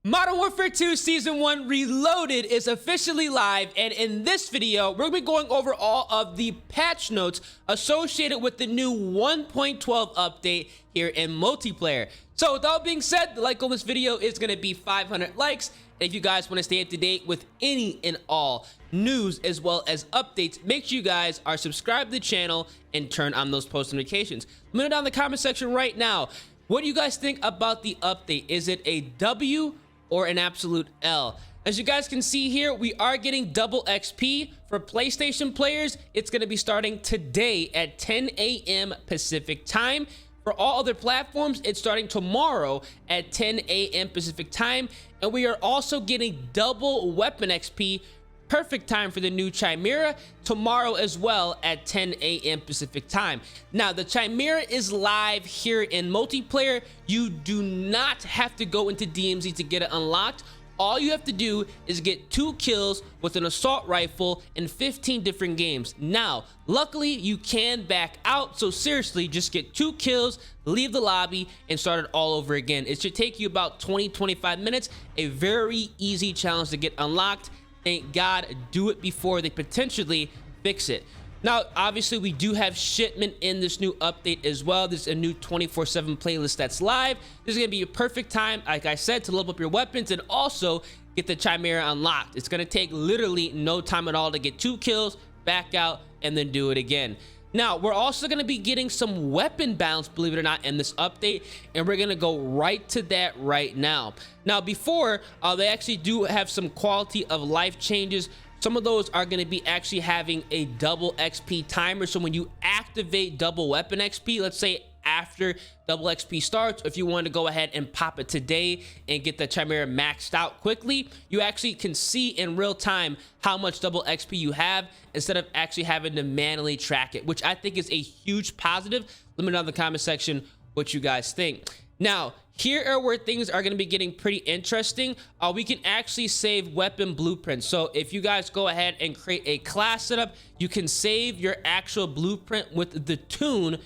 Modern Warfare 2 Season 1 Reloaded is officially live, and in this video, we're going to be going over all of the patch notes associated with the new 1.12 update here in multiplayer. So with all being said, the like on this video is going to be 500 likes. And if you guys want to stay up to date with any and all news as well as updates, make sure you guys are subscribed to the channel and turn on those post notifications. Let me know down in the comment section right now, what do you guys think about the update? Is it a W or an absolute L? As you guys can see here, we are getting double XP. For PlayStation players, it's going to be starting today at 10 a.m. Pacific time. For all other platforms, it's starting tomorrow at 10 a.m. Pacific time. And we are also getting double weapon XP, perfect time for the new Chimera, tomorrow as well at 10 a.m. Pacific time. Now, the Chimera is live here in multiplayer. You do not have to go into DMZ to get it unlocked. All you have to do is get 2 kills with an assault rifle in 15 different games. Now, luckily, you can back out. So seriously, just get 2 kills, leave the lobby, and start it all over again. It should take you about 20-25 minutes. A very easy challenge to get unlocked. Thank God, do it before they potentially fix it. Now, obviously, we do have shipment in this new update as well. There's a new 24/7 playlist that's live. This is going to be a perfect time, like I said, to level up your weapons and also get the Chimera unlocked. It's going to take literally no time at all to get 2 kills, back out, and then do it again. Now, we're also going to be getting some weapon balance, believe it or not, in this update, and we're going to go right to that right now. Now, before, they actually do have some quality of life changes. Some of those are going to be actually having a double XP timer. So when you activate double weapon XP, let's say after double XP starts, if you want to go ahead and pop it today and get the Chimera maxed out quickly, you actually can see in real time how much double XP you have instead of actually having to manually track it, which I think is a huge positive. Let me know in the comment section what you guys think. Now, here are where things are going to be getting pretty interesting. We can actually save weapon blueprints. So if you guys go ahead and create a class setup, you can save your actual blueprint with the tune,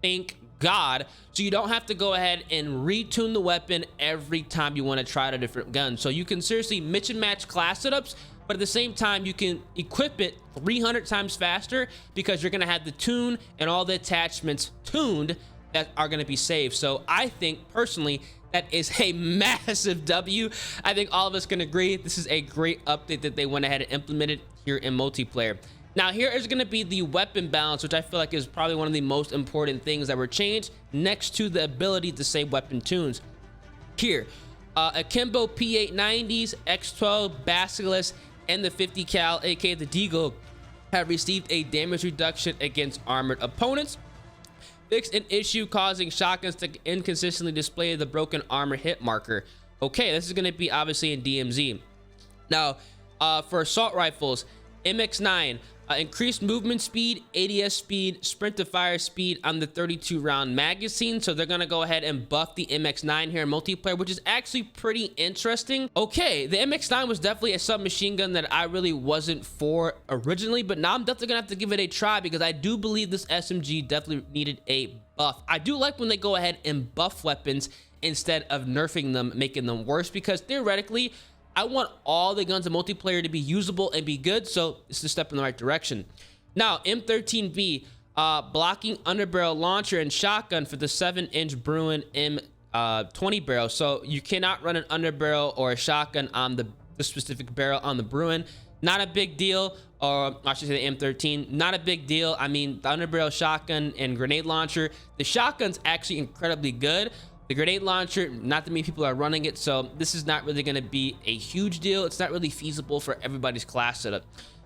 thank God. So you don't have to go ahead and retune the weapon every time you want to try out a different gun. So you can seriously mix and match class setups, but at the same time, you can equip it 300 times faster because you're going to have the tune and all the attachments tuned that are going to be saved. So I think personally that is a massive W. I think all of us can agree this is a great update that they went ahead and implemented here in multiplayer. Now, here is going to be the weapon balance, which I feel like is probably one of the most important things that were changed, next to the ability to save weapon tunes. Here, Akimbo P890s, X12, Basilisk, and the 50 cal, aka the Deagle, have received a damage reduction against armored opponents. Fixed an issue causing shotguns to inconsistently display the broken armor hit marker. Okay, this is going to be obviously in DMZ. Now, for assault rifles, MX9, increased movement speed, ADS speed, sprint to fire speed on the 32 round magazine. So they're going to go ahead and buff the MX9 here in multiplayer, which is actually pretty interesting. Okay, the MX9 was definitely a submachine gun that I really wasn't for originally, but now I'm definitely going to have to give it a try because I do believe this SMG definitely needed a buff. I do like when they go ahead and buff weapons instead of nerfing them, making them worse, because theoretically, I want all the guns in multiplayer to be usable and be good, so it's a step in the right direction. Now, M13V, blocking underbarrel launcher and shotgun for the 7-inch Bruin M20 barrel. So you cannot run an underbarrel or a shotgun on the specific barrel on the Bruin. Not a big deal, or I should say the M13, not a big deal. I mean, the underbarrel shotgun and grenade launcher, the shotgun's actually incredibly good. The grenade launcher, not that many people are running it, so this is not really going to be a huge deal. It's not really feasible for everybody's class setup.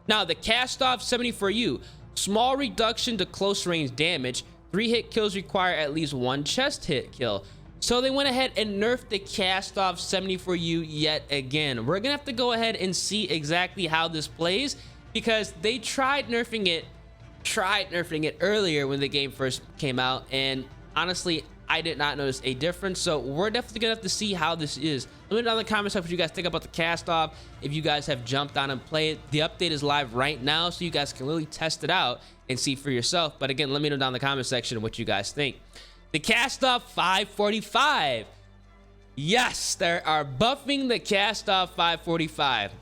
Now, the cast-off 74U, small reduction to close range damage. 3 hit kills require at least 1 chest hit kill. So they went ahead and nerfed the cast-off 74U yet again. We're going to have to go ahead and see exactly how this plays because they tried nerfing it earlier when the game first came out, and honestly, I did not notice a difference. So we're definitely gonna have to see how this is. Let me know in the comments what you guys think about the cast off. If you guys have jumped on and played, the update is live right now, so you guys can really test it out and see for yourself. But again, let me know down in the comment section what you guys think. The cast off 545. Yes, they are buffing the cast off 545.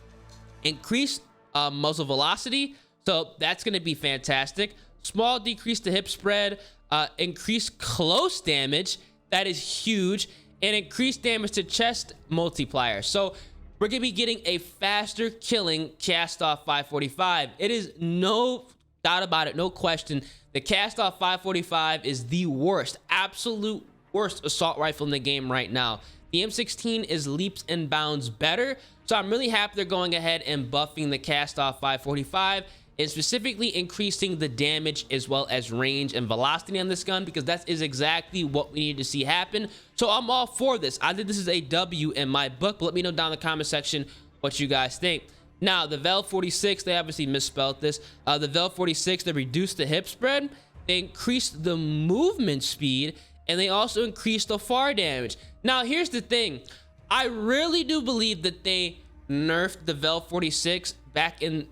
Increased muzzle velocity, so that's going to be fantastic. Small decrease to hip spread, increased close damage, that is huge, and increased damage to chest multiplier. So we're going to be getting a faster killing cast off 545. It is no doubt about it, no question. The cast off 545 is the worst, absolute worst assault rifle in the game right now. The M16 is leaps and bounds better, so I'm really happy they're going ahead and buffing the cast off 545 and specifically increasing the damage as well as range and velocity on this gun, because that is exactly what we need to see happen. So I'm all for this. I think this is a W in my book, but let me know down in the comment section what you guys think. Now, the Vel 46, they obviously misspelled this. The Vel 46, they reduced the hip spread, they increased the movement speed, and they also increased the far damage. Now, here's the thing. I really do believe that they nerfed the Vel 46 back in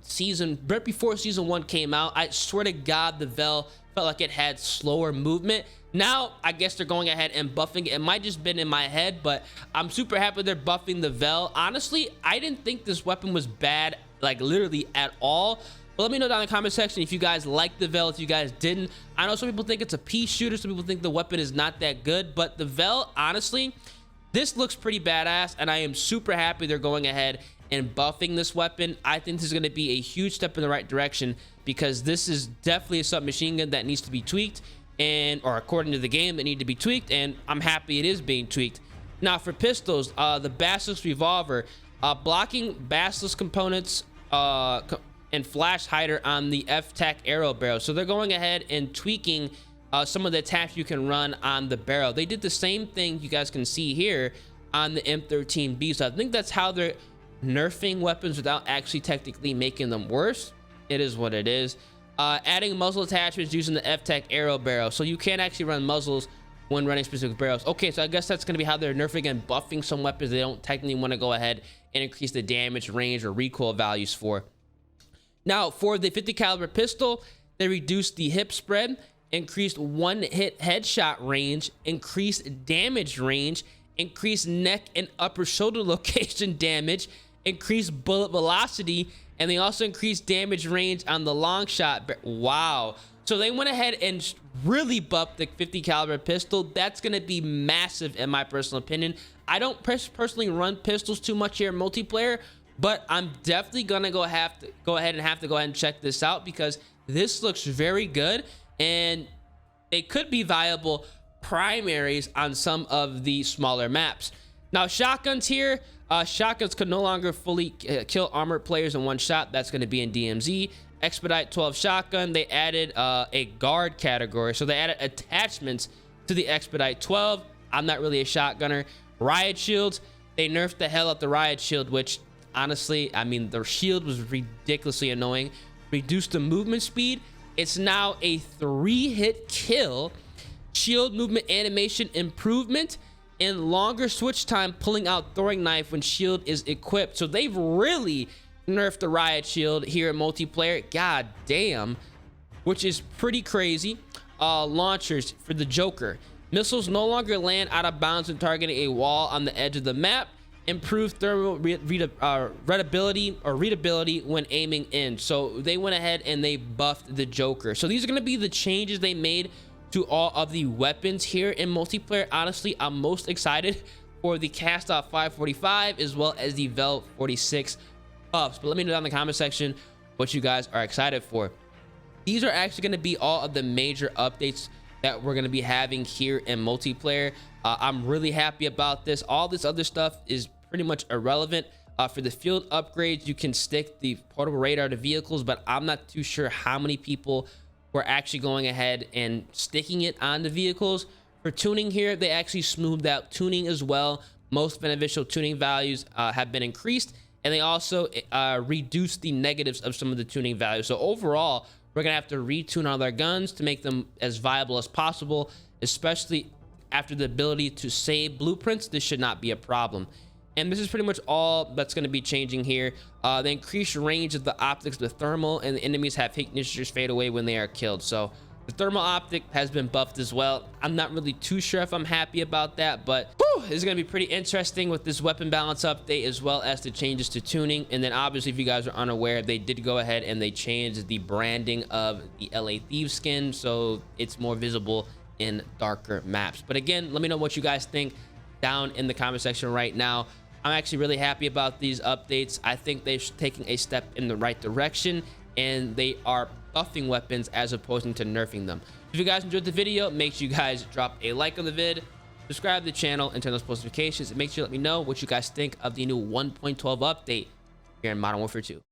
right before season 1 came out. I swear to God, the Vel felt like it had slower movement. Now, I guess they're going ahead and buffing it. It might just been in my head, but I'm super happy they're buffing the Vel. Honestly, I didn't think this weapon was bad, like literally at all. But let me know down in the comment section if you guys like the Vel, if you guys didn't. I know some people think it's a pea shooter, some people think the weapon is not that good, but the Vel, honestly, this looks pretty badass, and I am super happy they're going ahead and buffing this weapon. I think this is going to be a huge step in the right direction, because this is definitely a submachine gun that needs to be tweaked, or according to the game, that need to be tweaked, and I'm happy it is being tweaked. Now, for pistols, the Basilisk Revolver, blocking Basilisk components, and flash hider on the F-Tac arrow barrel. So they're going ahead and tweaking some of the attacks you can run on the barrel. They did the same thing you guys can see here on the M13B. So I think that's how they're nerfing weapons without actually technically making them worse. It is what it is. Adding muzzle attachments using the F-Tac arrow barrel. So you can't actually run muzzles when running specific barrels. Okay, so I guess that's going to be how they're nerfing and buffing some weapons they don't technically want to go ahead and increase the damage, range, or recoil values for. Now, for the 50 caliber pistol, they reduced the hip spread, increased one hit headshot range, increased damage range, increased neck and upper shoulder location damage, increased bullet velocity, and they also increased damage range on the long shot. Wow. So they went ahead and really buffed the 50 caliber pistol. That's going to be massive in my personal opinion. I don't personally run pistols too much here in multiplayer, but I'm definitely gonna go ahead and check this out, because this looks very good, and they could be viable primaries on some of the smaller maps. Now, shotguns here, shotguns could no longer fully kill armored players in one shot. That's going to be in DMZ. Expedite 12 shotgun, they added a guard category, so they added attachments to the Expedite 12. I'm not really a shotgunner. Riot shields, they nerfed the hell out the riot shield, which honestly, I mean, the shield was ridiculously annoying. Reduced the movement speed. It's now a 3-hit kill. Shield movement animation improvement, and longer switch time pulling out throwing knife when shield is equipped. So they've really nerfed the riot shield here in multiplayer. God damn, which is pretty crazy. Launchers for the Joker. Missiles no longer land out of bounds when targeting a wall on the edge of the map. Improved thermal readability when aiming in. So they went ahead and they buffed the Joker. So these are going to be the changes they made to all of the weapons here in multiplayer. Honestly, I'm most excited for the cast off 545 as well as the Vel 46 buffs. But let me know down in the comment section what you guys are excited for. These are actually going to be all of the major updates that we're going to be having here in multiplayer. I'm really happy about this. All this other stuff is pretty much irrelevant. For the field upgrades, you can stick the portable radar to vehicles, but I'm not too sure how many people were actually going ahead and sticking it on the vehicles. For tuning here, they actually smoothed out tuning as well. Most beneficial tuning values have been increased, and they also reduced the negatives of some of the tuning values. So overall, we're gonna have to retune all our guns to make them as viable as possible, especially after the ability to save blueprints. This should not be a problem. And this is pretty much all that's going to be changing here. The increased range of the optics, the thermal, and the enemies have hit initiators fade away when they are killed. So The thermal optic has been buffed as well. I'm not really too sure if I'm happy about that, but whew, it's going to be pretty interesting with this weapon balance update, as well as the changes to tuning. And then obviously, if you guys are unaware, they did go ahead and they changed the branding of the LA Thieves skin, so it's more visible in darker maps. But again, let me know what you guys think down in the comment section right now. I'm actually really happy about these updates. I think they're taking a step in the right direction, and they are buffing weapons as opposed to nerfing them. If you guys enjoyed the video, make sure you guys drop a like on the vid, subscribe to the channel, and turn those post notifications, and make sure you let me know what you guys think of the new 1.12 update here in Modern Warfare 2.